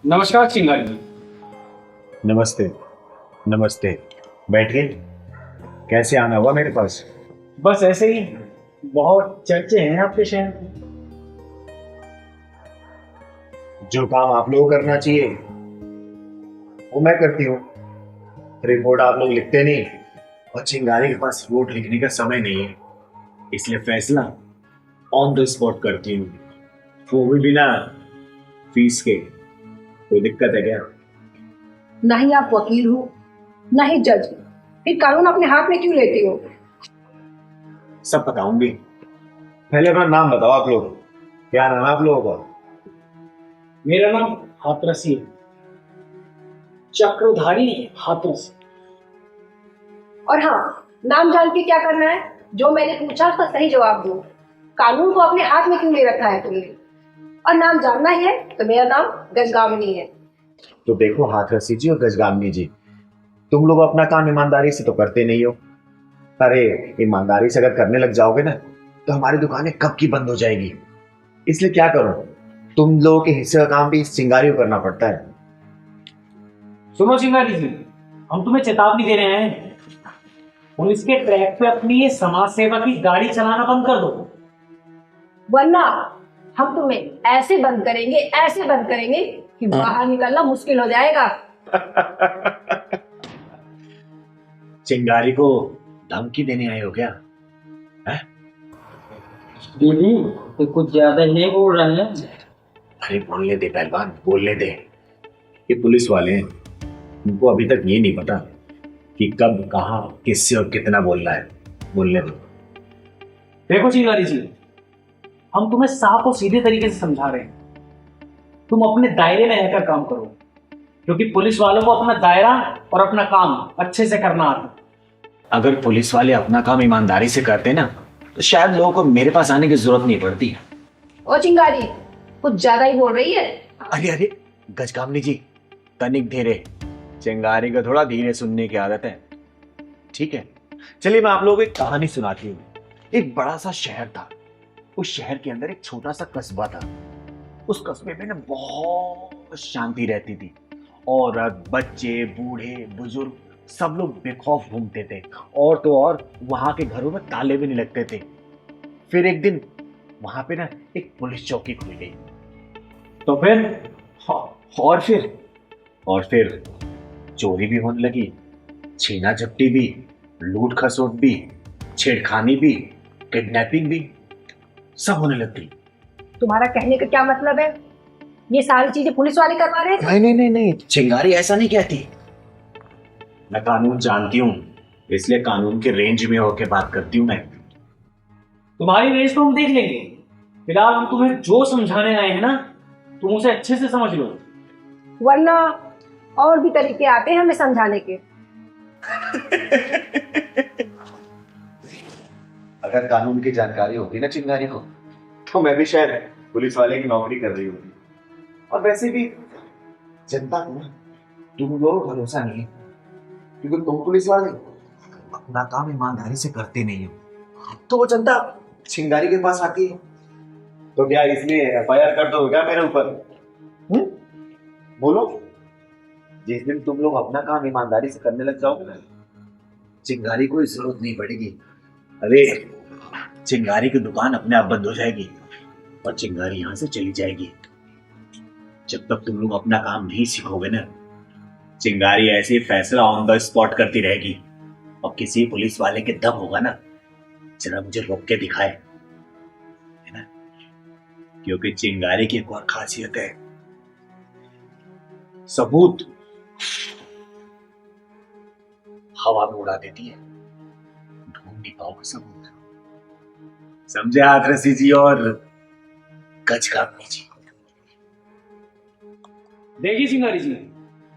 नमस्कार चिंगारी जी। नमस्ते। नमस्ते। बैठिए। कैसे आना हुआ मेरे पास? बस ऐसे ही, बहुत चर्चे हैं आपके शहर में। जो काम आप लोगों को करना चाहिए वो मैं करती हूँ। रिपोर्ट आप लोग लिखते नहीं, और चिंगारी के पास रिपोर्ट लिखने का समय नहीं है, इसलिए फैसला ऑन द स्पॉट करती हूँ, वो भी बिना फीस के। कोई दिक्कत है क्या? ना ही आप वकील हो, ना ही जज, फिर कानून अपने हाथ में क्यों लेती हो? सब बताऊंगी। पहले अपना नाम बताओ आप लोग। क्या नाम है आप लोगों का? मेरा नाम हाथरसी है, चक्रधारी हाथरसी। और हाँ, नाम जान के क्या करना है? जो मैंने पूछा उसका सही जवाब दो। कानून को अपने हाथ में क्यों ले रखा है तुमने? और नाम जानना ही है तो मेरा नाम गजगामिनी है। तो देखो हाथरसी जी और गजगामिनी जी, तुम लोग अपना काम ईमानदारी से तो करते नहीं हो। अरे ईमानदारी से अगर करने लग जाओगे ना तो हमारी दुकानें कब की बंद हो जाएगी। इसलिए क्या करो, तुम लोगों के हिस्से का काम भी इस चिंगारी को करना पड़ता है। सुनो चिंगारी जी, हम तुम्हें चेतावनी दे रहे हैं, पुलिस के ट्रैक पे अपनी ये समाज सेवा की गाड़ी चलाना बंद कर दो, वरना हम तुम्हें ऐसे बंद करेंगे कि बाहर निकलना मुश्किल हो जाएगा। चिंगारी को धमकी देने आए हो क्या? दीदी तो कुछ ज्यादा ही नहीं बोल रहे हैं। अरे बोलने दे पहलवान, बोलने दे। ये पुलिस वाले हैं, उनको अभी तक ये नहीं पता कि कब कहाँ किससे और कितना बोलना है। बोलने दो। देखो चिंगारी जी, हम तुम्हें साफ और सीधे तरीके से समझा रहे हैं, तुम अपने दायरे में रहकर काम करो, क्योंकि पुलिस वालों को अपना दायरा और अपना काम अच्छे से करना आता है। अगर पुलिस वाले अपना काम ईमानदारी से करते ना तो शायद लोगों को मेरे पास आने की जरूरत नहीं पड़ती। ओ चिंगारी, कुछ ज्यादा ही बोल रही है। अरे अरे गजगामिनी जी, तनिक धीरे। चिंगारी को थोड़ा धीरे सुनने की आदत है, ठीक है? चलिए मैं आप लोगों को एक कहानी सुनाती हूँ। एक बड़ा सा शहर था, उस शहर के अंदर एक छोटा सा कस्बा था। उस कस्बे में ना बहुत शांति रहती थी। औरत, बच्चे, बूढ़े, बुजुर्ग सब लोग बेखौफ घूमते थे, और तो और वहां के घरों में ताले भी नहीं लगते थे। फिर एक दिन वहां पे ना एक पुलिस चौकी खुल गई। तो फिर और फिर चोरी भी होने लगी, छीना झपटी भी, लूट खसोट भी, छेड़खानी भी, किडनैपिंग भी, सब होने लग गई। तुम्हारा कहने का क्या मतलब है? ये सारी चीजें पुलिस वाले करवा रहे हैं? नहीं, चिंगारी ऐसा नहीं कहती। मैं कानून जानती हूँ, इसलिए कानून के रेंज में होकर बात करती हूँ मैं। तुम्हारी रेस को हम देख लेंगे, फिलहाल हम तुम्हें जो समझाने आए हैं ना, तुम उसे अच्छे से समझ लो, वरना और भी तरीके आते हैं हमें समझाने के। अगर कानून की जानकारी होती ना चिंगारी को तो मैं भी शायद पुलिस वाले की नौकरी कर रही होती। और वैसे भी जनता को ना तुम लोगों को भरोसा नहीं है, क्योंकि तुम पुलिस वाले अपना काम ईमानदारी से करते नहीं हो, तो वो जनता चिंगारी के पास आती है। तो क्या इसलिए एफआईआर कर दो क्या मेरे ऊपर? बोलो। जिस दिन तुम लोग अपना काम ईमानदारी से करने लग जाओगे ना, चिंगारी को जरूरत नहीं पड़ेगी। अरे चिंगारी की दुकान अपने आप बंद हो जाएगी और चिंगारी यहां से चली जाएगी। जब तक तुम लोग अपना काम नहीं सीखोगे ना, चिंगारी ऐसे ही फैसला ऑन द स्पॉट करती रहेगी। और किसी पुलिस वाले के दम होगा ना, जरा मुझे रोक के दिखाए, है ना? क्योंकि चिंगारी की एक और खासियत है, सबूत हवा में उड़ा देती है, ढूंढ नहीं पाओगे सबूत। समझे हाथरसी जी और गजगामिनी जी? देखिए चिंगारी जी,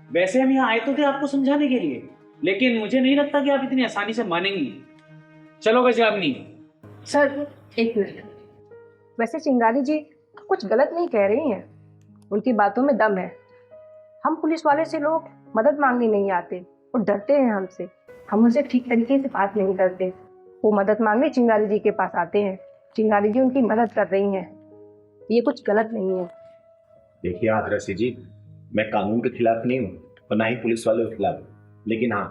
वैसे हम यहाँ आए तो थे आपको समझाने के लिए, लेकिन मुझे नहीं लगता कि आप इतनी आसानी से मानेंगी। चलो गजगामिनी। सर एक मिनट, वैसे चिंगारी जी कुछ गलत नहीं कह रही हैं, उनकी बातों में दम है। हम पुलिस वाले से लोग मदद मांगने नहीं आते, वो डरते हैं हमसे, हम उनसे ठीक तरीके से बात नहीं करते। वो मदद मांगने चिंगारी जी के पास आते हैं, चिंगारी जी उनकी मदद कर रही हैं, ये कुछ गलत नहीं है। देखिए हाथरसी जी, मैं कानून के खिलाफ नहीं हूँ और ना ही पुलिस वालों के खिलाफ, लेकिन हाँ,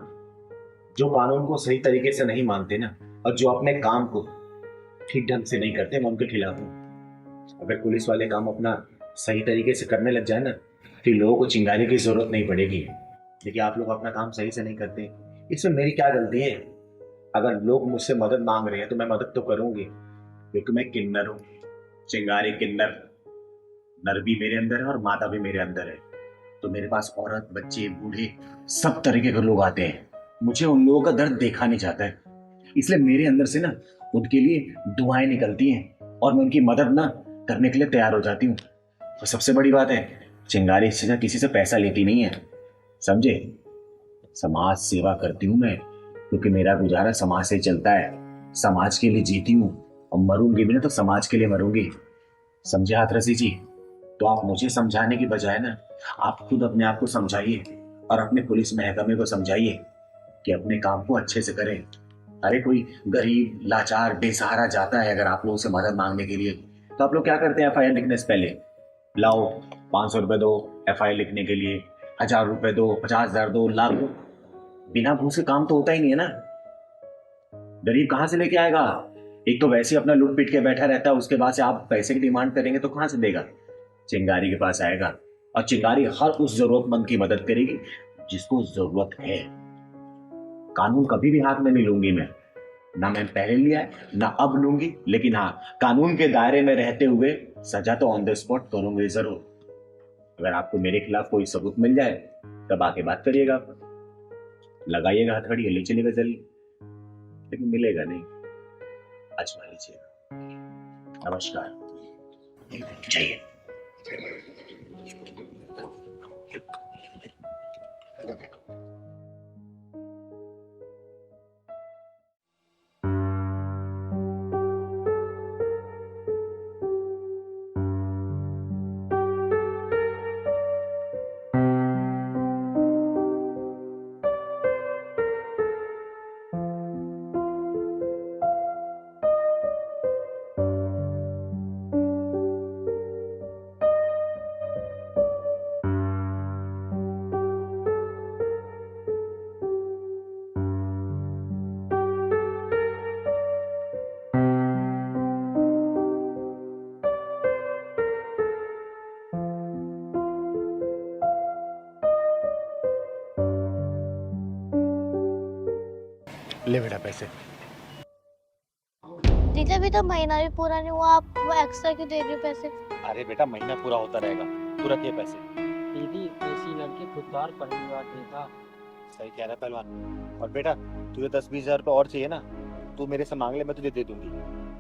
जो कानून को सही तरीके से नहीं मानते ना और जो अपने काम को ठीक ढंग से नहीं करते, मैं उनके खिलाफ हूँ। अगर पुलिस वाले काम अपना सही तरीके से करने लग जाए ना, फिर लोगों को चिंगारी की जरूरत नहीं पड़ेगी। देखिए, आप लोग अपना काम सही से नहीं करते, इसमें मेरी क्या गलती है? अगर लोग मुझसे मदद मांग रहे हैं तो मैं मदद तो करूंगी, क्योंकि मैं किन्नर हूँ, चिंगारी किन्नर। नर भी मेरे अंदर है और मादा भी मेरे अंदर है, तो मेरे पास औरत, बच्चे, बूढ़े, सब तरीके के लोग आते हैं। मुझे उन लोगों का दर्द देखा नहीं जाता है, इसलिए मेरे अंदर से ना उनके लिए दुआएं निकलती हैं और मैं उनकी मदद ना करने के लिए तैयार हो जाती हूँ। और सबसे बड़ी बात है, चिंगारी से किसी से पैसा लेती नहीं है, समझे? समाज सेवा करती हूँ मैं, क्योंकि मेरा गुजारा समाज से ही चलता है। समाज के लिए जीती हूँ और मरूंगी भी ना तो समाज के लिए मरूंगी, समझे हाथरसी जी? तो आप मुझे समझाने की बजाय ना आप खुद अपने आप को समझाइए और अपने पुलिस महकमे को समझाइए कि अपने काम को अच्छे से करें। अरे कोई गरीब, लाचार, बेसहारा जाता है अगर आप लोगों से मदद मांगने के लिए, तो आप लोग क्या करते हैं? एफआईआर लिखने से पहले लाओ 500 रुपए दो एफआईआर लिखने के लिए, 1000 रुपए दो, 50,000 दो, लाख दो। बिना घूस के काम तो होता ही नहीं है ना। गरीब कहाँ से लेके आएगा? एक तो वैसे ही अपना लूट पीट के बैठा रहता है, उसके बाद से आप पैसे की डिमांड करेंगे तो कहाँ से देगा? चिंगारी के पास आएगा और चिंगारी हर उस जरूरतमंद की मदद करेगी जिसको जरूरत है। कानून कभी भी हाथ में नहीं लूंगी मैं, ना मैं पहले लिया है ना अब लूंगी, लेकिन हाँ, कानून के दायरे में रहते हुए सजा तो ऑन द स्पॉट करूंगी जरूर। अगर आपको मेरे खिलाफ कोई सबूत मिल जाए तब आके बात करिएगा, लगाइएगा हथकड़ी, ले चलेगा जल्दी, लेकिन मिलेगा नहीं, आजमा लीजिएगा। नमस्कार, जाइए। ले बेटा पैसे। दीदी अभी तो महीना भी पूरा नहीं हुआ, आप वो एक्स्ट्रा क्यों दे रही हो पैसे? अरे बेटा, महीना पूरा होता रहेगा, तुरंत ये पैसे। दीदी ऐसी लड़की खुददार परिवार देता। सही कह रहा है पहलवान। और बेटा, तुझे 10-20 हजार रुपये और चाहिए ना, तू मेरे से मांग ले, मैं तुझे दे दूंगी।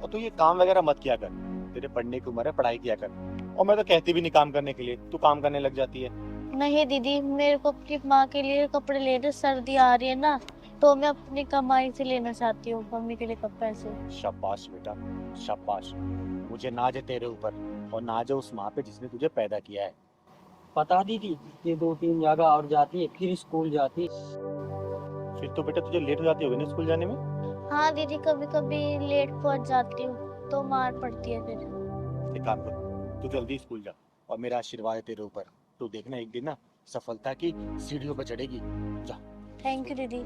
और तू ये काम वगैरह मत किया कर, तेरे पढ़ने की उम्र है, पढ़ाई किया कर। और मैं तो कहती भी नहीं काम करने के लिए, तू काम करने लग जाती है। नहीं दीदी, मेरे को अपनी माँ के लिए कपड़े लेने, सर्दी आ रही है ना, तो मैं अपनी कमाई से लेना चाहती हूँ मम्मी के लिए पैसे। शाबाश बेटा, शाबाश। मुझे नाज है तेरे ऊपर और नाज है उस माँ पे जिसने तुझे पैदा किया है। पता दीदी, ये 2-3 जगह और जाती है, फिर स्कूल जाती। फिर तो बेटा तुझे लेट हो जाती होगी ना स्कूल जाने में? हाँ दीदी, कभी कभी लेट पहुँच जाती हूँ तो मार पड़ती है फिर। एक काम कर, तू जल्दी स्कूल जा और मेरा आशीर्वाद है तेरे ऊपर। तू देखना एक दिन ना सफलता की सीढ़ियों पर चढ़ेगी। जा। थैंक यू दीदी।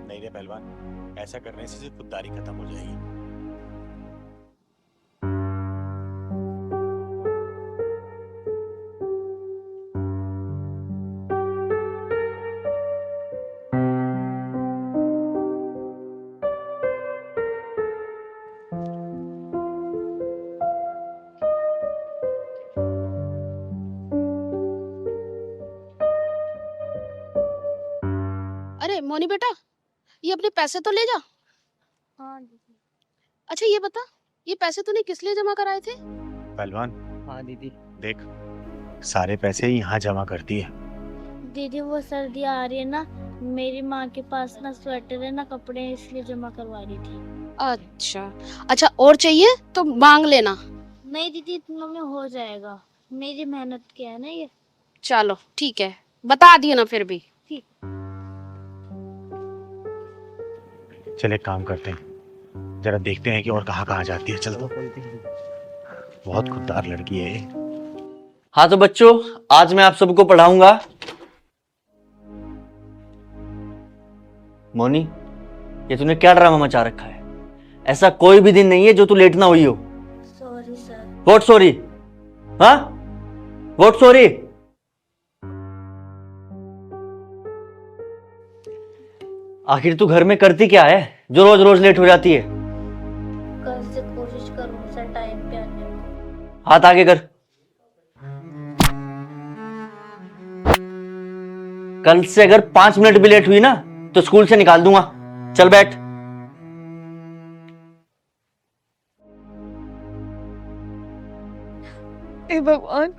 नहीं रे पहलवान, ऐसा करने से सिर्फ खुददारी खत्म हो जाएगी। अरे मोनी बेटा, ये अपने पैसे तो ले जा। हाँ दीदी। अच्छा ये बता, ये पैसे तूने किस लिए जमा कराए थे? पहलवान हाँ दीदी। देख, सारे पैसे यहाँ जमा करती है। दीदी वो सर्दी आ रही है ना, मेरी माँ के पास ना स्वेटर है ना कपड़े हैं, इसलिए जमा करवा रही थी। अच्छा अच्छा, और चाहिए तो मांग लेना। नहीं दीदी, इतना में हो जाएगा, मेरी मेहनत क्या है ना ये। चलो ठीक है, बता दिए ना फिर भी। ठीक। चल एक काम करते हैं, जरा देखते हैं कि और कहाँ कहाँ जाती है। चल तो। बहुत खुददार लड़की है ये। हाँ तो बच्चों, आज मैं आप सबको पढ़ाऊंगा। मोनी, ये तूने क्या ड्रामा मचा रखा है? ऐसा कोई भी दिन नहीं है जो तू लेट ना हुई हो। Sorry sir. What sorry? हाँ, व्हाट सॉरी? आखिर तू घर में करती क्या है जो रोज रोज लेट हो जाती है? कल से कोशिश करूँ सर टाइम पे आने को। हाथ आगे कर। कल से अगर 5 मिनट भी लेट हुई ना तो स्कूल से निकाल दूंगा। चल बैठ। हे भगवान,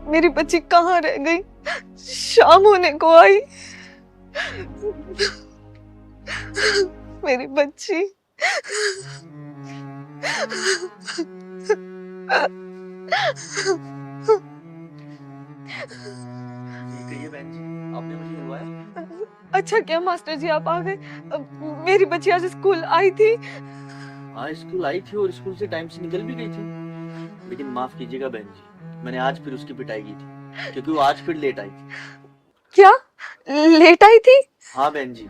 मेरी बच्ची कहाँ रह गई? शाम होने को आई। मेरी बच्ची। आपने मुझे बुलवाया? अच्छा क्या मास्टर जी आप आ गए? मेरी बच्ची आज स्कूल आई थी। हाँ, स्कूल आई थी और स्कूल से टाइम से निकल भी गई थी। लेकिन माफ कीजिएगा बहन जी, मैंने आज फिर उसकी पिटाई की थी क्योंकि वो आज फिर लेट आई थी। क्या लेट आई थी? हाँ बहन जी,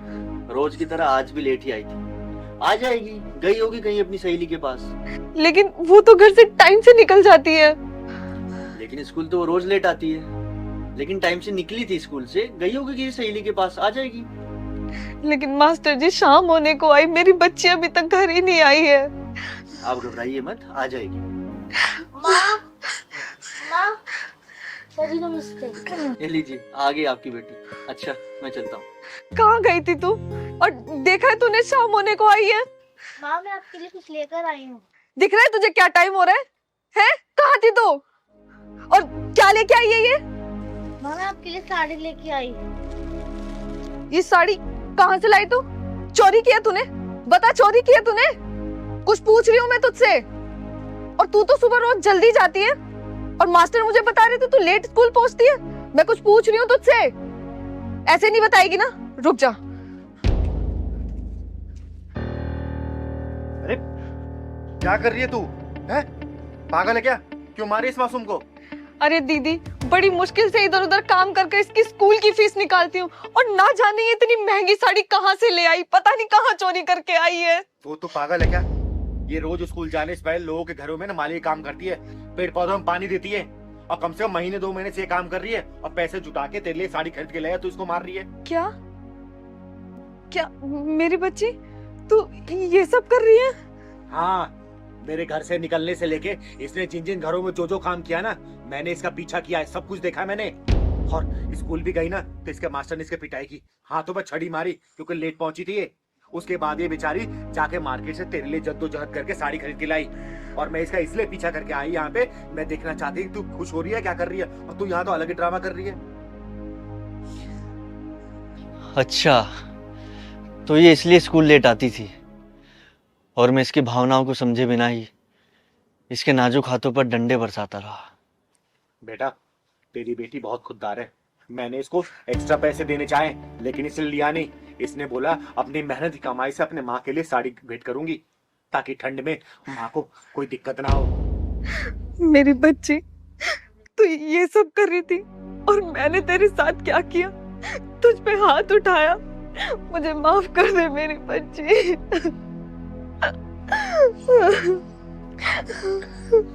रोज की तरह आज भी लेट ही आई थी। आ जाएगी, गई होगी कहीं अपनी सहेली के पास। लेकिन वो तो घर से टाइम से निकल जाती है। लेकिन स्कूल तो वो रोज लेट आती है। लेकिन टाइम से निकली थी स्कूल से, गई होगी किसी सहेली के पास, आ जाएगी। लेकिन मास्टर जी शाम होने को आई, मेरी बच्ची अभी तक घर ही नहीं आई है। आप घबराइए मत, आ जाएगी। माँ, माँ, सर जी नमस्ते। ये लीजिए, आ गई आपकी बेटी। अच्छा, मैं चलता हूँ। कहाँ गई थी तू? और देखा है तूने शाम होने को आई है? माँ मैं आपके लिए कुछ लेकर आई हूँ। दिख रहा है तुझे क्या टाइम हो रहा है? हैं? कहाँ थी तू? और क्या लेके आई है ये? माँ मैं आपके लिए साड़ी लेके आई। ये साड़ी कहाँ से लाई तू? चोरी किया तूने? बता, चोरी किया तूने? कुछ पूछ रही हूँ मैं तुझसे। और तू तो सुबह रोज जल्दी जाती है और मास्टर मुझे बता रहे थे तू लेट स्कूल पहुंचती है। मैं कुछ पूछ रही हूँ तुझसे, ऐसे नहीं बताएगी ना? रुक जा। अरे क्या कर रही है तू? हैं? पागल है क्या? क्यों मारी इस मासूम को? अरे दीदी, बड़ी मुश्किल से इधर उधर काम करके इसकी स्कूल की फीस निकालती हूँ और ना जाने ये इतनी महंगी साड़ी कहाँ से ले आई, पता नहीं कहाँ चोरी करके आई है। तो पागल है क्या? ये रोज स्कूल जाने से पहले लोगों के घरों में ना माली काम करती है, पेड़ पौधों में पानी देती है और कम से कम महीने 2 महीने से ये काम कर रही है और पैसे जुटा के तेरे लिए साड़ी खरीद के लाया, तू इसको मार रही है। क्या क्या मेरी बच्ची तू ये सब कर रही है? हाँ, मेरे घर से निकलने से लेके इसने जिन जिन घरों में जो जो काम किया ना, मैंने इसका पीछा किया है, सब कुछ देखा मैंने। और स्कूल भी गई ना तो इसके मास्टर ने इसके पिटाई की, हाथों पर छड़ी मारी क्योंकि लेट पहुंची थी ये। उसके बाद ये बेचारी जाके मार्केट से तेरे लिए जद्दोजहद करके साड़ी खरीद के लाई और मैं इसका इसलिए पीछा करके आई यहाँ पे। मैं देखना चाहती तू खुश हो रही है क्या कर रही है, और तू यहाँ तो अलग ही ड्रामा कर रही है। अच्छा, तो ये इसलिए स्कूल लेट आती थी और मैं इसकी भावनाओं को समझे बिना ही इसके नाजुक हाथों पर डंडे बरसाता रहा। बेटा, तेरी बेटी बहुत खुददार है। मैंने इसको एक्स्ट्रा पैसे देने चाहे लेकिन इसने लिया नहीं। इसने बोला अपनी मेहनत की कमाई से अपने माँ के लिए साड़ी भेंट करूंगी ताकि ठंड में माँ को कोई दिक्कत ना हो। मेरी बच्ची, तू ये सब कर रही थी और मैंने तेरे साथ क्या किया? तुझ पे हाथ उठाया। मुझे माफ कर दे मेरी बच्ची।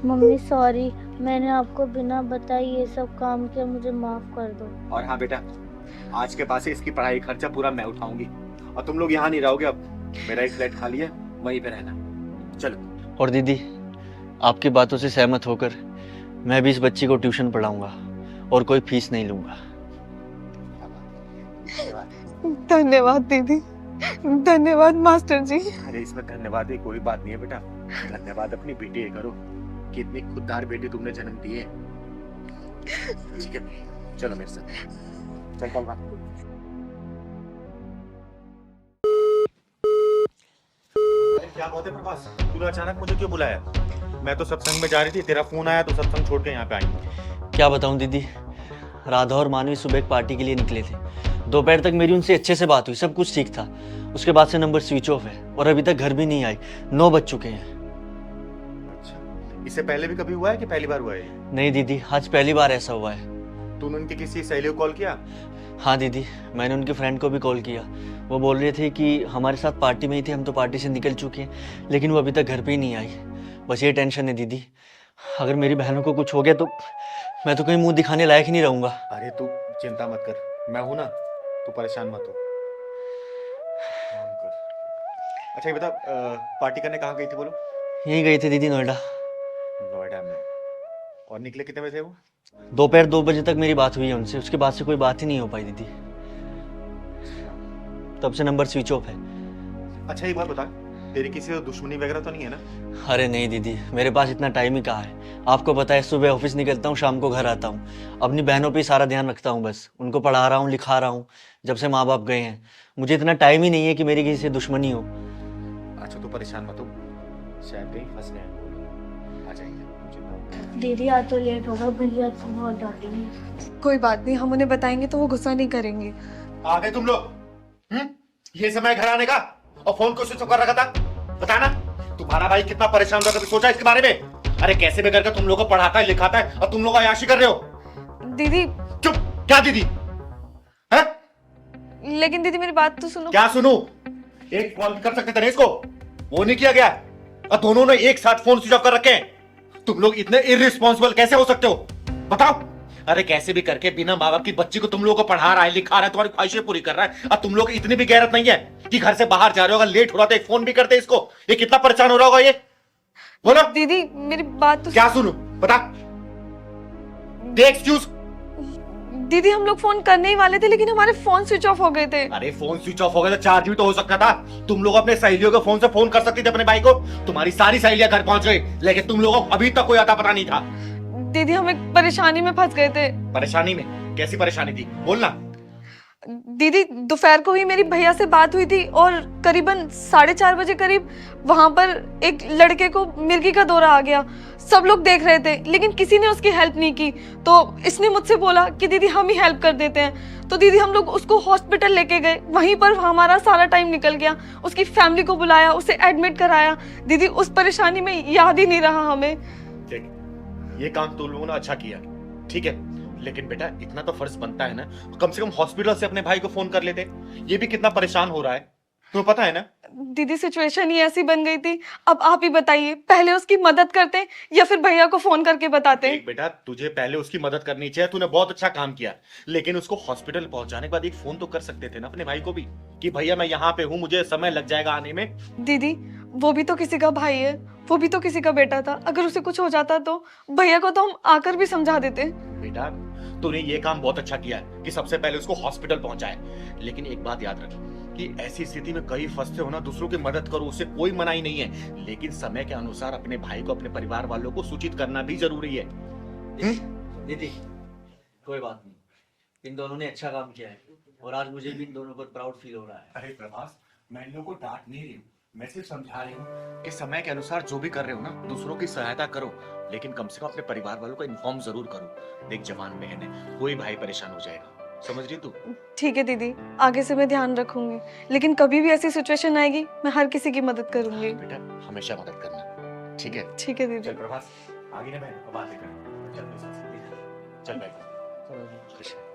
मम्मी सॉरी, मैंने आपको बिना बताए ये सब काम किया, मुझे माफ कर दो। और हाँ बेटा, आज के बाद से इसकी पढ़ाई खर्चा पूरा मैं उठाऊंगी और तुम लोग यहाँ नहीं रहोगे। अब मेरा एक फ्लैट खाली है, वहीं पे रहना। चलो। और दीदी, आपकी बातों से सहमत होकर मैं भी इस बच्ची को ट्यूशन पढ़ाऊंगा और कोई फीस नहीं लूंगा। धन्यवाद दीदी, धन्यवाद मास्टर जी। अरे इसमें धन्यवाद की कोई बात नहीं है बेटा। धन्यवाद अपनी बेटी है करो कि इतनी खुददार बेटी तुमने जन्म दी है। ठीक है, चलो मेरे साथ। चल कल क्या बात है प्रभास, तूने अचानक मुझे क्यों बुलाया? मैं तो सत्संग में जा रही थी, तेरा फोन आया तो सत्संग छोड़ के यहाँ पे आई। क्या बताऊं दीदी, राधा और मानवी सुबह एक पार्टी के लिए निकले थे। दोपहर तक मेरी उनसे अच्छे से बात हुई, सब कुछ ठीक था। उसके बाद से नंबर स्विच ऑफ है और अभी तक घर भी नहीं आई। 9 बज चुके हैं। अच्छा, इससे पहले भी कभी हुआ है कि पहली बार हुआ है? नहीं दीदी, आज पहली बार ऐसा हुआ है। तूने उनकी किसी सहेली को कॉल किया? हाँ दीदी, मैंने उनकी फ्रेंड को भी कॉल किया। वो बोल रहे थे कि हमारे साथ पार्टी में ही थे, हम तो पार्टी से निकल चुके हैं, लेकिन वो अभी तक घर पे ही नहीं आई। बस ये टेंशन है दीदी, अगर मेरी बहनों को कुछ हो गया तो मैं तो कहीं मुंह दिखाने लायक ही नहीं रहूंगा। अरे तू चिंता मत कर, मैं हूं ना, तू परेशान मत हो। काम कर। अच्छा ये बता, पार्टी करने कहाँ गई थी बोलो? यहीं गई थी दीदी, नोएडा। नोएडा में? और निकले कितने बजे थे वो? दोपहर 2 बजे तक मेरी बात हुई है उनसे, उसके बाद से कोई बात ही नहीं हो पाई दीदी। तब से नंबर स्विच ऑफ है। अच्छा ये बात बता, तेरी किसी से दुश्मनी वगैरह तो नहीं है ना? अरे नहीं दीदी, मेरे पास इतना टाइम ही कहाँ है। आपको पता है, सुबह ऑफिस निकलता हूँ, शाम को घर आता हूँ। अपनी बहनों पे ही सारा ध्यान रखता हूँ, बस उनको पढ़ा रहा हूँ, लिखा रहा हूँ, जब से माँ बाप गए हैं। मुझे इतना टाइम ही नहीं है कि मेरी किसी से दुश्मनी हो। अच्छा तू परेशान मत हो, शायद कहीं फंस गए हैं। आ जाएंगे, चिंता मत कर। दीदी आज तो लेट होगा, भैया तो बहुत डांटेंगे। कोई बात नहीं, हम उन्हें बताएंगे तो वो गुस्सा नहीं करेंगे। आ गए तुम लोग? ये समय घर आने का, और फोन को स्विच ऑफ कर रखा था? बताना, तुम्हारा भाई कितना परेशान था, कभी सोचा इसके बारे में? अरे कैसे भी करके तुम लोगों को पढ़ाता है, लिखाता है, और तुम लोग अय्याशी कर रहे हो। दीदी। चुप। क्या दीदी है? लेकिन दीदी मेरी बात तो सुनो। क्या सुनूं? एक कॉल कर सकते थे इसको, वो नहीं किया गया, और दोनों ने एक साथ फोन स्विच ऑफ कर रखे हैं। तुम लोग इतने इररिस्पॉन्सिबल कैसे हो सकते हो, बताओ? अरे कैसे भी करके बिना माँ बाप की बच्ची को तुम लोगों को पढ़ा रहा है, लिखा रहा है, तुम्हारी ख्वाहिशें पूरी कर रहा है, और तुम लोग की इतनी भी गैरत नहीं है कि घर से बाहर जा रहे हो, अगर लेट हो रहा तो एक फोन भी करते इसको। ये कितना परेशान हो रहा होगा ये, बोलो। दीदी मेरी बात तो क्या सुनूं, बता। दे एक्सक्यूज। दीदी हम लोग फोन करने ही वाले थे, लेकिन हमारे फोन स्विच ऑफ हो गए थे। अरे फोन स्विच ऑफ हो गया तो चार्ज भी तो हो सकता था। तुम लोग अपने सहेलियों के फोन से फोन कर सकते थे अपने भाई को। तुम्हारी सारी सहेलियां घर पहुंच गई, लेकिन तुम लोगों को अभी तक कोई आता पता नहीं था। दीदी हम एक परेशानी में फंस गए थे। परेशानी में? कैसी परेशानी थी, बोलना। दीदी दोपहर को ही मेरी भैया से बात हुई थी, और करीबन 4:30 बजे करीब वहां पर एक लड़के को मिर्गी का दौरा आ गया। सब लोग देख रहे थे, लेकिन किसी ने उसकी हेल्प नहीं की। तो इसने मुझसे बोला कि दीदी हम ही हेल्प कर देते हैं। तो दीदी हम लोग उसको हॉस्पिटल लेके गए, वहीं पर हमारा सारा टाइम निकल गया। उसकी फैमिली को बुलाया, उसे एडमिट कराया। दीदी उस परेशानी में याद ही नहीं रहा हमें। ठीक, ये काम तुम लोगों ने अच्छा किया, ठीक है, लेकिन बेटा इतना तो फर्ज बनता है ना, कम से कम हॉस्पिटल से अपने भाई को फोन कर लेते। ये भी कितना परेशान हो रहा है, तुम्हें पता है ना? दीदी सिचुएशन ही ऐसी बन गई थी। अब आप ही बताइए, पहले उसकी मदद करते या फिर भैया को फोन करके बताते? देख बेटा, तुझे पहले उसकी मदद करनी चाहिए, तूने बहुत अच्छा काम किया, लेकिन उसको हॉस्पिटल पहुंचाने के बाद एक फोन तो कर सकते थे ना अपने भाई को भी, कि भैया मैं यहाँ पे हूँ, मुझे समय लग जाएगा आने में। दीदी वो भी तो किसी का भाई है, वो भी तो किसी का बेटा था। अगर उसे कुछ हो जाता तो भैया को तो हम आकर भी समझा देते। बेटा तूने ये काम बहुत अच्छा किया है कि सबसे पहले उसको हॉस्पिटल पहुंचाए, लेकिन एक बात याद रख कि ऐसी स्थिति में कई फंसते हो ना, दूसरों की मदद करो, उससे कोई मनाही नहीं है, लेकिन समय के अनुसार अपने भाई को, अपने परिवार वालों को सूचित करना भी जरूरी है। दीदी कोई बात नहीं, इन दोनों ने अच्छा काम किया है, और आज मुझे भी इन दोनों पर प्राउड फील हो रहा है। अरे प्रभास, मैं इन लोगों को डांट नहीं रही हूँ, मैं सिर्फ समझा रही हूँ कि समय के अनुसार जो भी कर रहे हो ना, दूसरों की सहायता करो, लेकिन कम से कम अपने परिवार वालों को इन्फॉर्म जरूर करो। देख जवान बहन है, कोई भाई परेशान हो जाएगा, समझ रही तू? ठीक है दीदी, आगे से मैं ध्यान रखूंगी, लेकिन कभी भी ऐसी सिचुएशन आएगी मैं हर किसी की मदद करूंगी। बेटा हमेशा मदद करना, ठीक है? ठीक है दीदी। चल प्रभास, आगे ना बहन, अब बातें करें। चल मेरे साथ, चल बैठ। खुश है।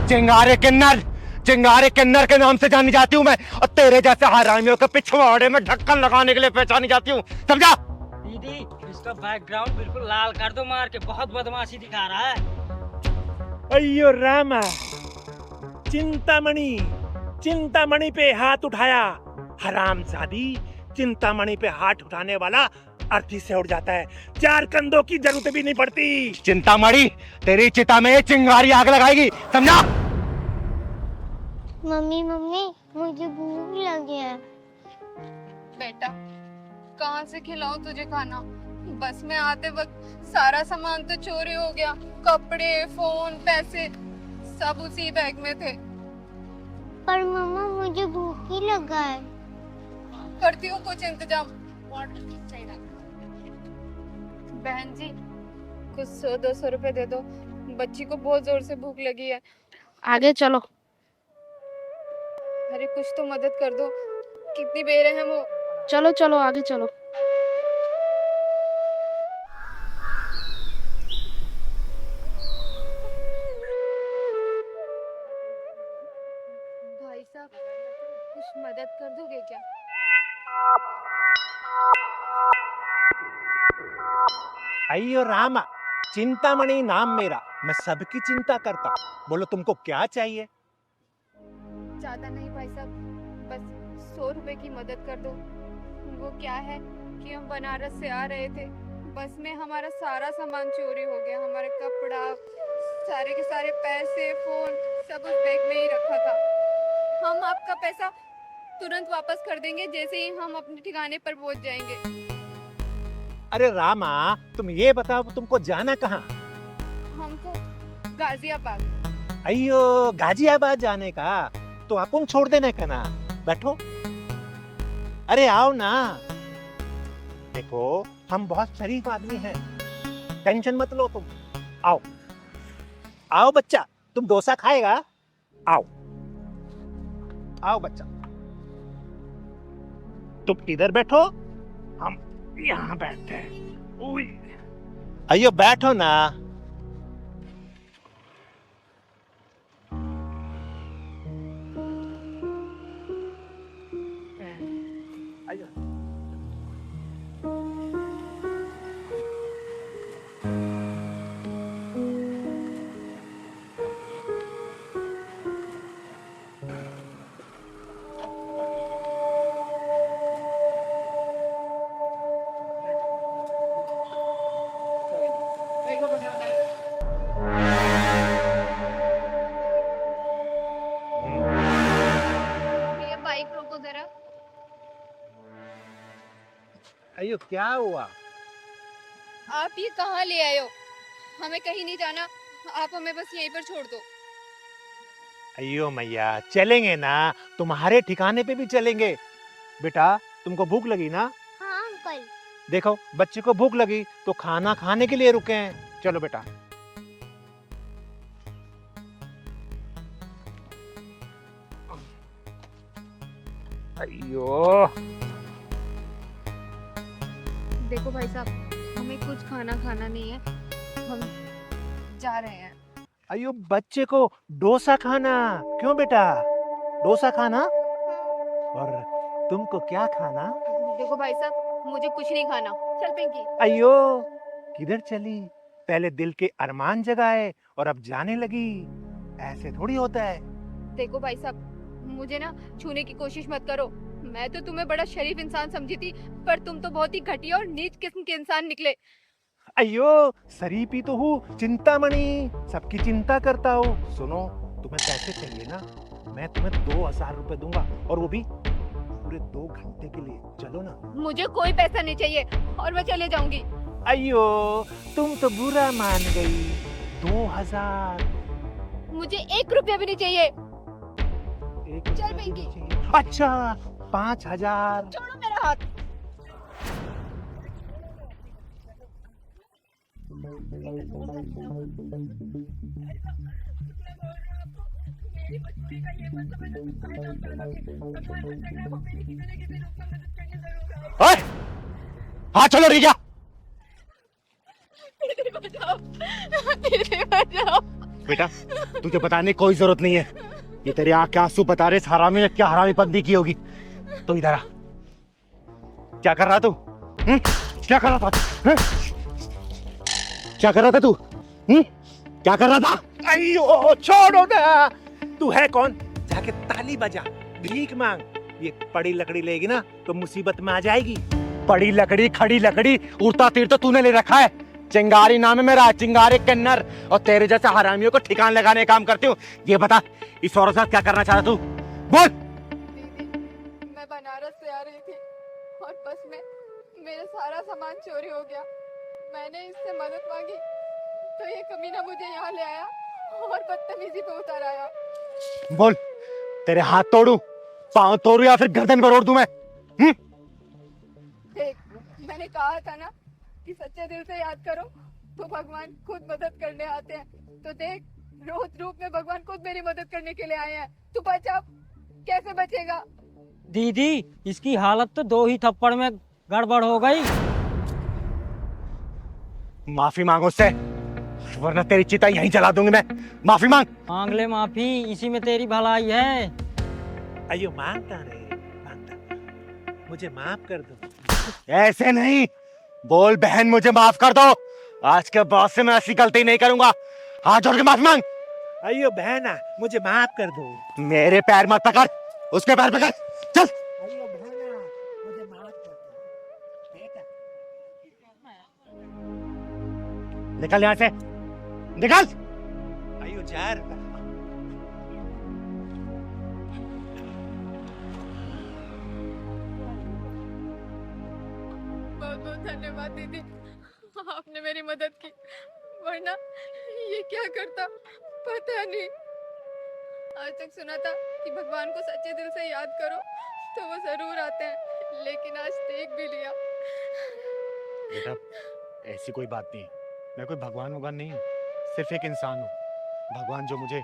चिंगारे किन्नर के नाम से जानी जाती हूँ मैं, और तेरे जैसे हरामियों के पिछवाड़े में ढक्कन लगाने के लिए पहचानी जाती हूँ, समझा? दीदी इसका बैकग्राउंड बिल्कुल लाल कर दो मार के, बहुत बदमाशी दिखा रहा है। अयो रामा, चिंतामणि पे हाथ उठाया। हरामजादी, चिंतामणि पे हाथ उठाने वाला अर्थी से उड़ जाता है, 4 कंधों की जरूरत भी नहीं पड़ती। चिंतामणि तेरी चिता में चिंगारी आग लगाएगी, समझा? मम्मी मम्मी मुझे भूख लगी है। बेटा कहाँ से खिलाऊं तुझे खाना? बस में आते वक्त सारा सामान तो चोरी हो गया, कपड़े, फोन, पैसे सब उसी बैग में थे। पर मम्मा मुझे भूख ही लगा है। करती हूँ कुछ इंतजाम। बहन जी कुछ 100-200 रुपए दे दो, बच्ची को बहुत जोर से भूख लगी है। आगे चलो। अरे कुछ तो मदद कर दो, कितनी बेरहम हो। चलो चलो आगे चलो। भाई साहब कुछ मदद कर दोगे क्या? अयो रामा, चिंतामणि नाम मेरा, मैं सबकी चिंता करता। बोलो तुमको क्या चाहिए? ज्यादा नहीं भाई साहब, बस 100 रुपए की मदद कर दो। वो क्या है कि हम बनारस से आ रहे थे, बस में हमारा सारा सामान चोरी हो गया। हमारे कपड़ा, सारे के सारे पैसे, फोन सब उस बैग में ही रखा था। हम आपका पैसा तुरंत वापस कर देंगे जैसे ही हम अपने ठिकाने पर पहुंच जाएंगे। अरे रामा, तुम ये बताओ तुमको जाना कहाँ? हमको गाजियाबाद। अयो गाजियाबाद जाने का तो अपन छोड़ देने का ना। बैठो, अरे आओ ना। देखो हम बहुत शरीफ आदमी हैं, टेंशन मत लो तुम। आओ आओ बच्चा, तुम डोसा खाएगा? आओ आओ बच्चा, तुम इधर बैठो, हम यहाँ बैठते हैं। अयो बैठो ना। अयो भैया बाइक रोको जरा। अयो क्या हुआ? आप ये कहाँ ले आए हो? हमें कहीं नहीं जाना, आप हमें बस यहीं पर छोड़ दो। अयो मैया, चलेंगे ना, तुम्हारे ठिकाने पे भी चलेंगे। बेटा तुमको भूख लगी ना? हाँ अंकल। देखो बच्चे को भूख लगी तो खाना खाने के लिए रुके हैं। चलो बेटा। अयो देखो भाई साहब, हमें कुछ खाना खाना नहीं है, हम जा रहे हैं। अयो बच्चे को डोसा खाना। क्यों बेटा, डोसा खाना? और तुमको क्या खाना? देखो भाई साहब, मुझे कुछ नहीं खाना। चल पिंकी। अयो किधर चली? पहले दिल के अरमान जगाए और अब जाने लगी। ऐसे थोड़ी होता है। देखो भाई साहब, मुझे ना छूने की कोशिश मत करो। मैं तो तुम्हें बड़ा शरीफ इंसान समझी थी, पर तुम तो बहुत ही घटिया और नीच किस्म के इंसान निकले। अयो शरीफ ही तो हूँ, चिंतामणि, सबकी चिंता करता हूँ। सुनो, तुम्हें पैसे चाहिए ना? मैं तुम्हें 2000 रुपए दूंगा, और वो भी पूरे 2 घंटे के लिए। चलो ना। मुझे कोई पैसा नहीं चाहिए और मैं चले जाऊंगी। अयो तुम तो बुरा मान गई। 2000? मुझे 1 रुपया भी नहीं चाहिए। एक चल रुपया भी पिंकी। नहीं चाहिए। अच्छा 5000। छोड़ो मेरा हाथ। ओए, हाँ चलो रिया। बेटा तुझे बताने की कोई जरूरत नहीं है, ये तेरे आंख के आंसू बता रहे हरामी ने क्या हरामीपंती की होगी। तो इधर आ, क्या कर रहा तू? क्या कर रहा था? क्या कर रहा था तू? क्या कर रहा था? अयो छोड़ो ना। तू है कौन? जाके ताली बजा, भीख मांग। ये पड़ी लकड़ी लेगी ना तो मुसीबत में आ जाएगी। पड़ी लकड़ी, खड़ी लकड़ी, उड़ता तीर तो तूने ले रखा है। चिंगारी नाम है मेरा, चिंगारी किन्नर, और तेरे जैसे हरामियों को ठिकान लगाने का काम करती हूँ। ये बता, इस औरत से क्या करना चाह रहा तू? बोल। दीदी, मैं बनारस से आ रही थी और बस में मेरा सारा सामान चोरी हो गया। मैंने इससे मदद मांगी तो ये कमीना मुझे यहाँ ले आया और बदतमीजी पे उतार आया। बोल, तेरे हाथ तोड़ू, पांव तोड़ू, या फिर गर्दन पर ओढ़ दूं मैं? देख, मैंने कहा था ना कि सच्चे दिल से याद करो तो भगवान खुद मदद करने आते हैं। तो देख, रोज रूप में भगवान खुद मेरी मदद करने के लिए आए हैं। तू बचा, कैसे बचेगा? दीदी इसकी हालत तो 2 ही थप्पड़ में गड़बड़ हो गई। माफी मांगो उससे, वरना तेरी चिता यहीं जला दूंगी मैं। माफी मांग। मांग ले माफी, इसी में तेरी भलाई है। अयो मांगता रे, मांगता। मुझे माफ कर दो। ऐसे नहीं बोल बहन, मुझे माफ कर दो। आज के बाद से मैं ऐसी गलती नहीं करूंगा। हाथ जोड़ के माफी मांग। अयो बहना, मुझे माफ कर दो। मेरे पैर मत पकड़, उसके पैर पकड़। चल। अयो बहना, मुझे माफ कर दो बेटा। निकल यहाँ से, निकल। अयो यार, बहुत बहुत धन्यवाद दीदी, आपने मेरी मदद की, वरना ये क्या करता पता नहीं। आज तक सुना था कि भगवान को सच्चे दिल से याद करो तो वो जरूर आते हैं, लेकिन आज देख भी लिया। बेटा ऐसी कोई बात नहीं है, मैं कोई भगवान वगवान नहीं हूँ, सिर्फ एक इंसान हूँ। भगवान जो मुझे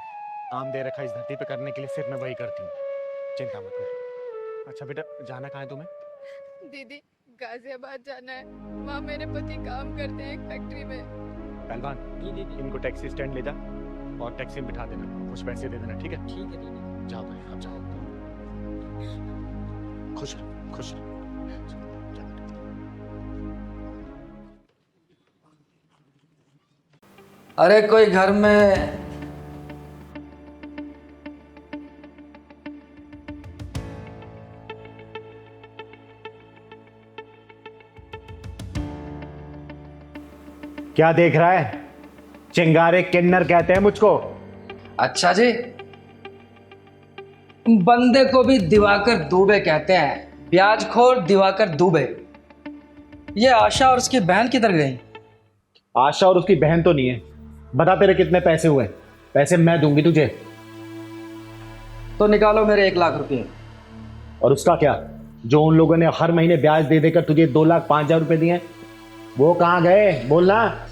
काम दे रखा है इस धरती पे करने के लिए, सिर्फ मैं वही करती हूँ। चिंता मत कर। अच्छा बेटा, जाना कहाँ है तुम्हें? दीदी गाजियाबाद जाना है, वहाँ मेरे पति काम करते हैं एक फैक्ट्री में। पहलवान, इनको टैक्सी स्टैंड ले जा और टैक्सी में बिठा देना, कुछ पैसे दे देना, ठीक है? ठीक है दीदी। जाओ भाई, अब जाओ। खुश रहो, खुश रहो। अरे कोई घर में क्या देख रहा है? चिंगारे किन्नर कहते हैं मुझको। अच्छा जी, बंदे को भी दिवाकर दुबे कहते हैं, ब्याजखोर दिवाकर दुबे। ये आशा और उसकी बहन किधर गई? आशा और उसकी बहन तो नहीं है। बता तेरे कितने पैसे हुए? पैसे मैं दूंगी तुझे। तो निकालो मेरे 1 लाख रुपए। और उसका क्या, जो उन लोगों ने हर महीने ब्याज दे देकर तुझे 2,05,000 रुपए दिए, वो कहाँ गए? बोलना।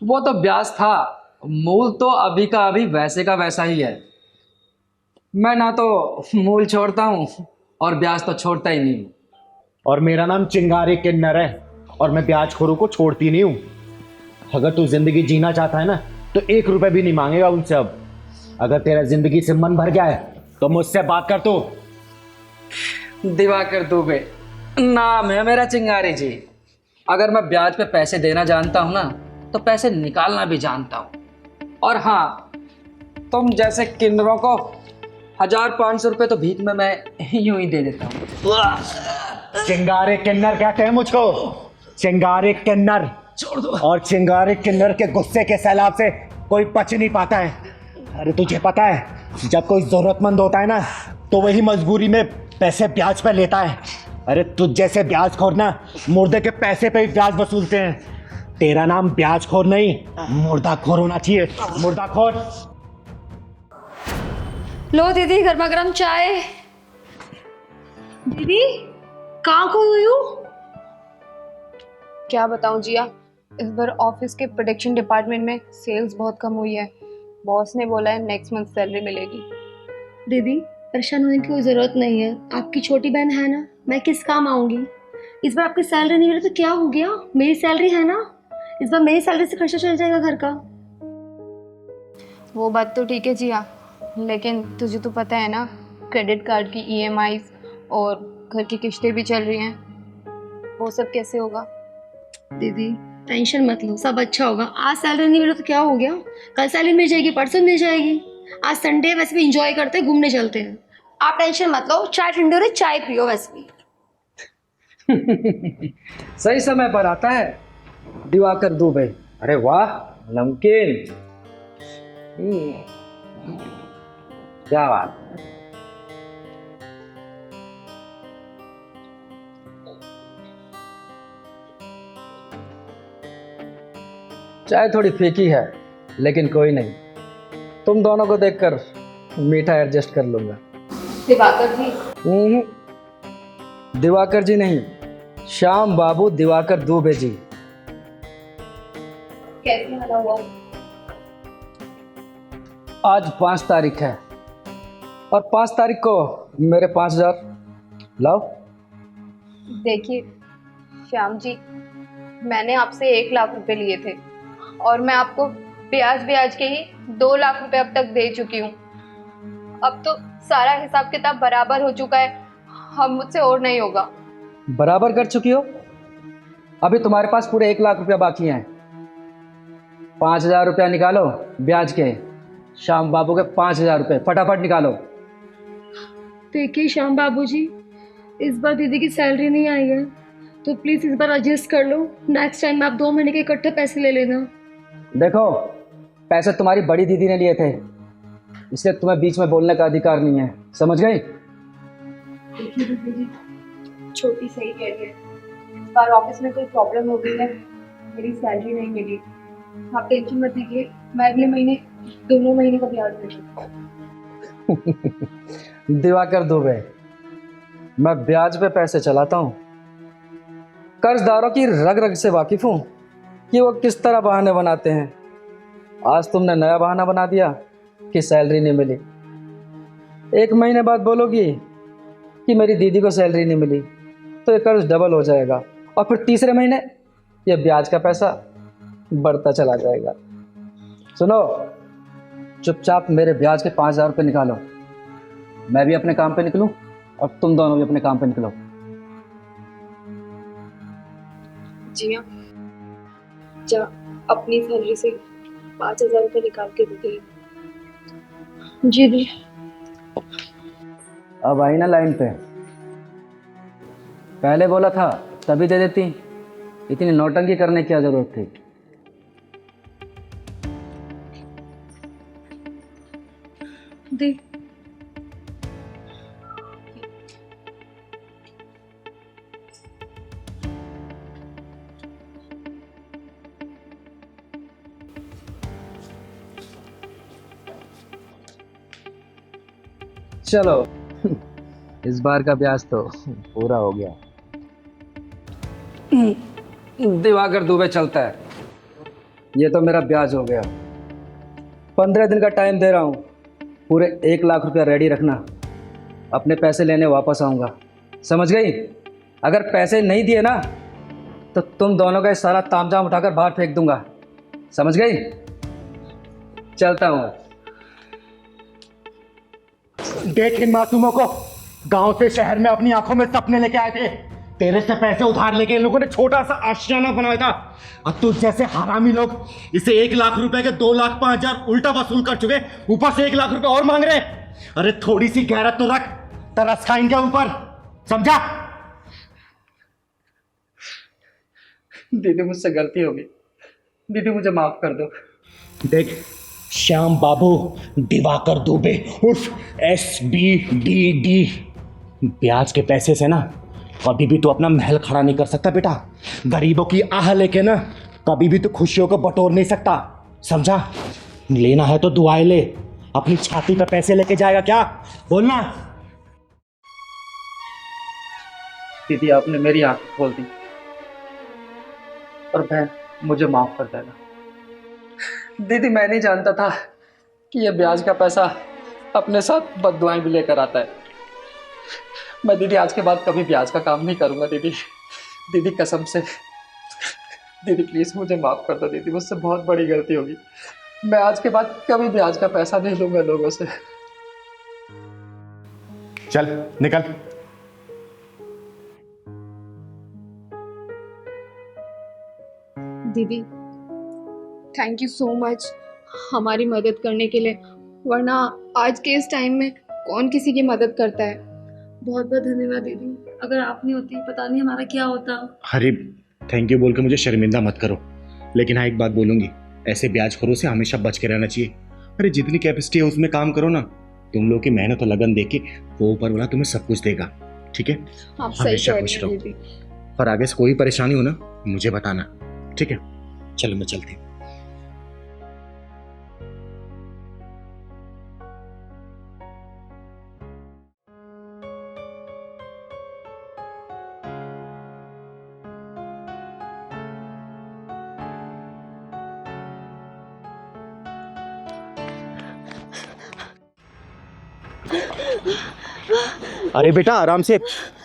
वो तो ब्याज था, मूल तो अभी का अभी वैसे का वैसा ही है। मैं ना तो मूल छोड़ता हूँ और ब्याज तो छोड़ता ही नहीं हूँ। और मेरा नाम चिंगारी किन्नर है और मैं ब्याजखोरों को छोड़ती नहीं हूँ। अगर तू जिंदगी जीना चाहता है ना तो 1 रुपए भी नहीं मांगेगा उनसे। अब अगर तेरा जिंदगी से मन भर गया है तो मुझसे बात कर। तू दिवाकर दुबे नाम है मेरा, चिंगारी जी। अगर मैं ब्याज पे पैसे देना जानता हूँ ना तो पैसे निकालना भी जानता हूँ। और हाँ, तुम जैसे किन्नरों को 1,500 रुपए तो भीख में मैं यूं ही दे देता हूँ। चिंगारे किन्नर कहते हैं मुझको, चिंगारे किन्नर। छोड़ दो। और चिंगारे किन्नर के गुस्से के सैलाब से कोई बच नहीं पाता है। अरे तुझे पता है, जब कोई जरूरतमंद होता है ना तो वही मजबूरी में पैसे ब्याज पे लेता है। अरे तुझ जैसे ब्याजखोर ना मुर्दे के पैसे पे ही ब्याज वसूलते हैं। तेरा नाम ब्याजखोर नहीं, मुर्दाखोर होना चाहिए। मुर्दाखोर। लो दीदी गर्मा गर्म चाय। दीदी कहाँ खो गई हो? क्या बताऊं जिया, इस बार ऑफिस के प्रोडक्शन डिपार्टमेंट में सेल्स बहुत कम हुई है। बॉस ने बोला है नेक्स्ट मंथ सैलरी मिलेगी। दीदी परेशान होने की कोई ज़रूरत नहीं है, आपकी छोटी बहन है ना, मैं किस काम आऊँगी। इस बार आपकी सैलरी नहीं मिली तो क्या हो गया, मेरी सैलरी है ना, इस बार मेरी सैलरी से खर्चा चल जाएगा घर का। वो बात तो ठीक है जिया, लेकिन तुझे तो पता है ना क्रेडिट कार्ड की EMIs और घर की किस्तें भी चल रही हैं, वो सब कैसे होगा। दीदी टेंशन मत लो, सब अच्छा होगा। आज सैलरी नहीं मिली तो क्या हो गया, कल सैलरी मिल जाएगी, परसों मिल जाएगी। आज संडे है, वैसे भी इंजॉय करते हैं, घूमने चलते हैं। आप टेंशन मत लो, चाय ठंडी हो रही, चाय पियो। वैसे भी सही समय पर आता है दिवाकर दुबे। अरे वाह, नमकीन। क्या बात। चाय थोड़ी फीकी है, लेकिन कोई नहीं, तुम दोनों को देखकर मीठा एडजस्ट कर लूंगा। दिवाकर जी? दिवाकर जी नहीं, श्याम बाबू दिवाकर दुबे जी। कैसे मिला हुआ? आज 5 तारीख है और 5 तारीख को मेरे 5,000 लाओ। देखिए श्याम जी, मैंने आपसे 1 लाख रुपए लिए थे और मैं आपको ब्याज ब्याज के ही 2 लाख रुपए अब तक दे चुकी हूँ। अब तो सारा हिसाब किताब बराबर हो चुका है, अब मुझसे और नहीं होगा। बराबर कर चुकी हो? अभी तुम्हारे पास पूरे 1 लाख रुपया बाकी हैं। 5,000 रुपया निकालो ब्याज के, श्याम बाबू के 5,000 रुपये फटाफट निकालो। देखिए श्याम बाबूजी, इस बार दीदी की सैलरी नहीं आई है, तो प्लीज़ इस बार एडजस्ट कर लो। नेक्स्ट टाइम आप 2 महीने के इकट्ठे पैसे ले लेना। देखो, पैसे तुम्हारी बड़ी दीदी ने लिए थे, इसलिए तुम्हें बीच में बोलने का अधिकार नहीं है, समझ गई? देखिए दीदी जी, छोटी सही कह रही है, इस बार ऑफिस में कोई प्रॉब्लम हो गई है, मेरी सैलरी नहीं मिली। आप टेंशन मत लीजिए, मैं अगले महीने दोनों महीने का ब्याज दे दूंगा। दिवाकर दुबे, मैं ब्याज पे पैसे चलाता हूँ। कर्जदारों की रग रग से वाकिफ हूँ कि वो किस तरह बहाने बनाते हैं। आज तुमने नया बहाना बना दिया कि सैलरी नहीं मिली। 1 महीने बाद बोलोगी कि मेरी दीदी को सैलरी नहीं मिली, तो ये कर्ज डबल हो जाएगा और फिर तीसरे महीने ये ब्याज का पैसा बढ़ता चला जाएगा। सुनो, चुपचाप मेरे ब्याज के 5,000 रुपये निकालो, मैं भी अपने काम पे निकलूं और तुम दोनों भी अपने काम पे निकलो। जी हाँ, जा अपनी सैलरी से 5,000 रुपये निकाल के दे दे। जी दी। अब आई ना लाइन पे, पहले बोला था तभी दे देती, इतनी नौटंकी करने की क्या जरूरत थी? दी। चलो, इस बार का ब्याज तो पूरा हो गया। दिवाकर दुबे चलता है, ये तो मेरा ब्याज हो गया। 15 दिन का टाइम दे रहा हूँ, पूरे 1 लाख रुपया रेडी रखना, अपने पैसे लेने वापस आऊँगा, समझ गई? अगर पैसे नहीं दिए ना तो तुम दोनों का ये सारा तामझाम उठाकर बाहर फेंक दूंगा, समझ गई? चलता हूँ। देख इन मासूमों को, गांव से शहर में अपनी आंखों में सपने लेके आए थे, तेरे से पैसे उधार लेके इन लोगों ने छोटा सा आशियाना बनाया था। अब तुझ जैसे हरामी लोग इसे 1 लाख रुपए के 2,05,000 उल्टा वसूल कर चुके, ऊपर से 1 लाख रुपए और मांग रहे। अरे थोड़ी सी गैरत तो रख, तरस खा इनके ऊपर, समझा? दीदी, मुझसे गलती होगी, दीदी मुझे माफ कर दो। देख श्याम बाबू दिवाकर दुबे उर्फ SBDD, ब्याज के पैसे से ना कभी भी तू अपना महल खड़ा नहीं कर सकता बेटा। गरीबों की आह लेके ना कभी भी तू खुशियों को बटोर नहीं सकता, समझा? लेना है तो दुआएं ले, अपनी छाती पे पैसे लेके जाएगा क्या? बोलना। दीदी, आपने मेरी आंख खोल दी, और बहन मुझे माफ कर देना। दीदी, मैं नहीं जानता था कि ये ब्याज का पैसा अपने साथ बददुआएं भी लेकर आता है। मैं दीदी आज के बाद कभी ब्याज का काम नहीं करूंगा दीदी। दीदी कसम से, दीदी प्लीज मुझे माफ कर दो दीदी, मुझसे बहुत बड़ी गलती होगी। मैं आज के बाद कभी ब्याज का पैसा नहीं लूंगा लोगों से। चल निकल। दीदी थैंक यू सो मच हमारी मदद करने के लिए, वरना आज के इस टाइम में कौन किसी की मदद करता है। बहुत बहुत धन्यवाद दीदी, अगर आप नहीं होती पता नहीं हमारा क्या होता। अरे थैंक यू बोल के मुझे शर्मिंदा मत करो, लेकिन हाँ एक बात बोलूंगी, ऐसे ब्याजखोरों से हमेशा बच के रहना चाहिए। अरे जितनी कैपेसिटी है उसमें काम करो ना, तुम लोग की मेहनत और लगन देख के वो ऊपर वाला तुम्हें सब कुछ देगा, ठीक है? आप सही हमेशा कह खुश रही हैं रहो, दीदी। पर आगे से कोई परेशानी हो ना मुझे बताना, ठीक है? चलो मैं चलती हूँ। अरे बेटा आराम से,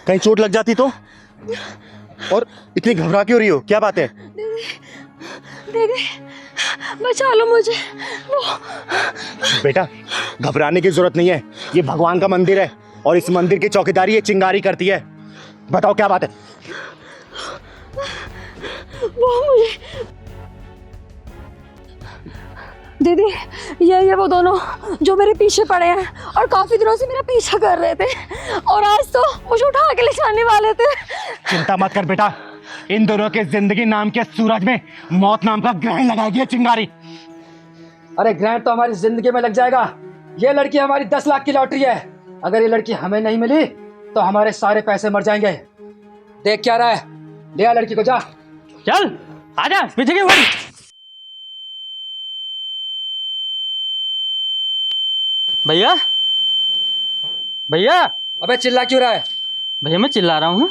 कहीं चोट लग जाती तो। और इतनी घबरा क्यों रही हो, क्या बात है? दीदी बचा लो मुझे। वो बेटा घबराने की जरूरत नहीं है, ये भगवान का मंदिर है और इस मंदिर की चौकीदारी ये चिंगारी करती है। बताओ क्या बात है? वो मुझे दीदी, ये वो दोनों जो मेरे पीछे पड़े हैं और काफी दिनों से मेरा पीछा कर रहे थे और आज तो मुझे उठा के ले जाने वाले थे। चिंता मत कर बेटा, इन दोनों के जिंदगी नाम के सूरज में मौत नाम का ग्रहण लगाएगी ये चिंगारी। अरे ग्रैंड तो हमारी जिंदगी में लग जाएगा। ये लड़की हमारी 10 लाख की लॉटरी है। अगर ये लड़की हमें नहीं मिली तो हमारे सारे पैसे मर जाएंगे। देख क्या रहा है, ले आ लड़की को, जा। चल आजा, पीछे की भाई। भैया भैया। अबे चिल्ला क्यों रहा है? भैया मैं चिल्ला रहा हूँ।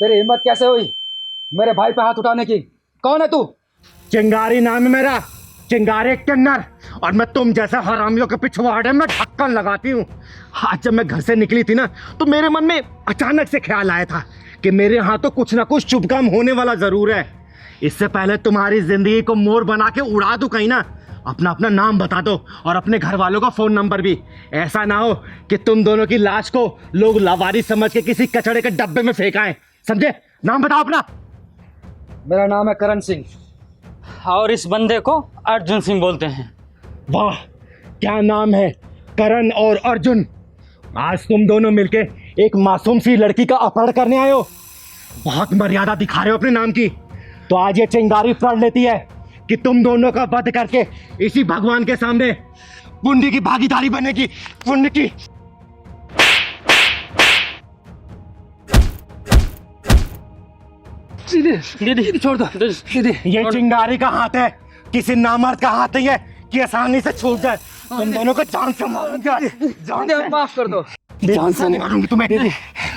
तेरी हिम्मत कैसे हुई मेरे भाई पे हाथ उठाने की? कौन है तू? चिंगारी नाम है मेरा, चिंगारी किन्नर, और मैं तुम जैसे हरामियों के पिछवाड़े में ढक्कन लगाती हूँ। आज जब मैं घर से निकली थी ना तो मेरे मन में अचानक से ख्याल आया था कि मेरे यहाँ तो कुछ ना कुछ शुभ काम होने वाला जरूर है। इससे पहले तुम्हारी जिंदगी को मोर बना के उड़ा दूं कहीं ना, अपना अपना नाम बता दो और अपने घर वालों का फोन नंबर भी। ऐसा ना हो कि तुम दोनों की लाश को लोग लावारिस समझ के किसी कचड़े के डब्बे में फेंकाएं। समझे? नाम बताओ अपना। मेरा नाम है करण सिंह और इस बंदे को अर्जुन सिंह बोलते हैं। वाह क्या नाम है, करण और अर्जुन। आज तुम दोनों मिलके एक मासूम सी लड़की का अपहरण करने आए हो। बहुत मर्यादा दिखा रहे हो अपने नाम की। तो आज ये चिंगारी प्रण लेती है कि तुम दोनों का वध करके इसी भगवान के सामने पुण्य की भागीदारी बनेगी, पुण्य की। दीदी छोड़ दो दीदी। ये चिंगारी का हाथ है, किसी नामर्द का हाथ नहीं है कि आसानी से छूट जाए। तुम दोनों को जान से मारूंगा, जान से। माफ कर दो, जान से मारूंगी तुम्हें।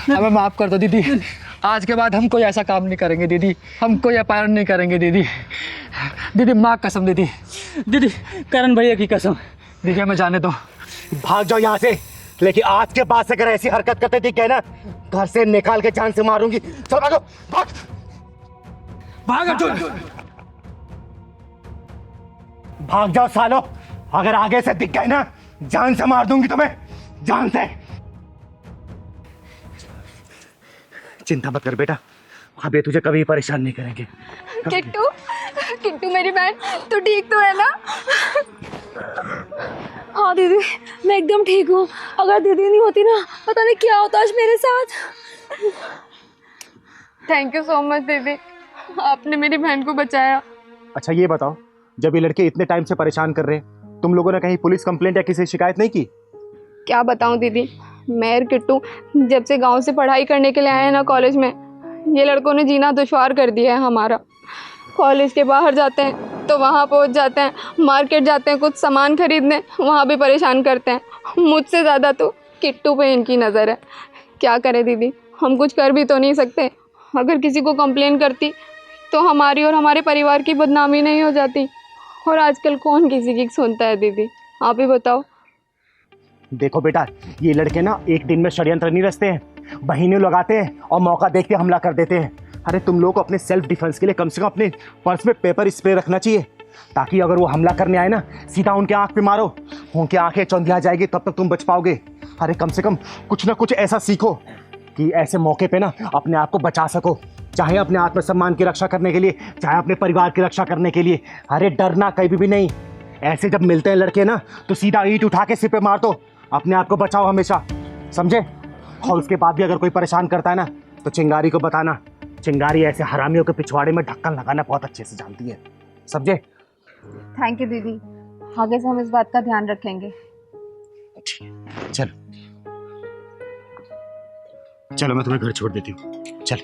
हमें माफ कर दो दीदी। आज के बाद हम कोई ऐसा काम नहीं करेंगे दीदी, हम कोई अपहरण नहीं करेंगे दीदी। दीदी माँ कसम दीदी। दीदी करण भैया की कसम। दीदी हमें जाने दो। भाग जाओ यहाँ से, लेकिन आज के बाद से अगर ऐसी हरकत करते दिख गए ना, घर से निकाल के जान से मारूंगी। चलो भागो, भाग भाग अर्जुन। भाग जाओ सालो, अगर आगे से दिख गए ना जान से मार दूंगी तुम्हें, जान से। चिंता मत कर बेटा, अब ये तुझे कभी परेशान नहीं करेंगे। किट्टू, किट्टू मेरी बहन, तू ठीक तो है ना? हाँ दीदी मैं एकदम ठीक हूँ। अगर दीदी नहीं होती ना पता नहीं क्या होता आज मेरे साथ। थैंक यू सो मच दीदी, आपने मेरी बहन को बचाया। अच्छा ये बताओ, जब ये लड़के इतने टाइम से परेशान कर रहे हैं, तुम लोगों ने कहीं पुलिस कंप्लेंट या किसी शिकायत नहीं की? क्या बताऊं दीदी, मैं और किट्टू जब से गांव से पढ़ाई करने के लिए आए हैं ना कॉलेज में, ये लड़कों ने जीना दुश्वार कर दिया है हमारा। कॉलेज के बाहर जाते हैं तो वहाँ पहुँच जाते हैं, मार्केट जाते हैं कुछ सामान खरीदने, वहाँ भी परेशान करते हैं। मुझसे ज़्यादा तो किट्टू पे इनकी नज़र है। क्या करें दीदी, हम कुछ कर भी तो नहीं सकते। अगर किसी को कंप्लेन करती तो हमारी और हमारे परिवार की बदनामी नहीं हो जाती। और आजकल कौन किसी की सुनता है दीदी, आप ही बताओ। देखो बेटा, ये लड़के ना एक दिन में षड्यंत्र नहीं रचते हैं, महीने लगाते हैं और मौका देखते हमला कर देते हैं। अरे तुम लोग को अपने सेल्फ डिफेंस के लिए कम से कम अपने पर्स में पेपर स्प्रे रखना चाहिए, ताकि अगर वो हमला करने आए ना सीधा उनके आंख पे मारो, उनकी आंखें चौंधिया जाएगी, तब तक तुम बच पाओगे। अरे कम से कम कुछ ना कुछ ऐसा सीखो कि ऐसे मौके पे ना अपने आप को बचा सको, चाहे अपने आत्मसम्मान की रक्षा करने के लिए, चाहे अपने परिवार की रक्षा करने के लिए। अरे डरना कहीं भी नहीं। ऐसे जब मिलते हैं लड़के ना तो सीधा ईंट उठा के सिर पे मार दो, अपने आप को बचाओ हमेशा, समझे? और उसके बाद भी अगर कोई परेशान करता है ना तो चिंगारी को बताना। चिंगारी ऐसे हरामियों के पिछवाड़े में ढक्कन लगाना बहुत अच्छे से जानती है, समझे? थैंक यू दीदी, आगे से हम इस बात का ध्यान रखेंगे। चलो चलो मैं तुम्हें घर छोड़ देती हूँ, चल।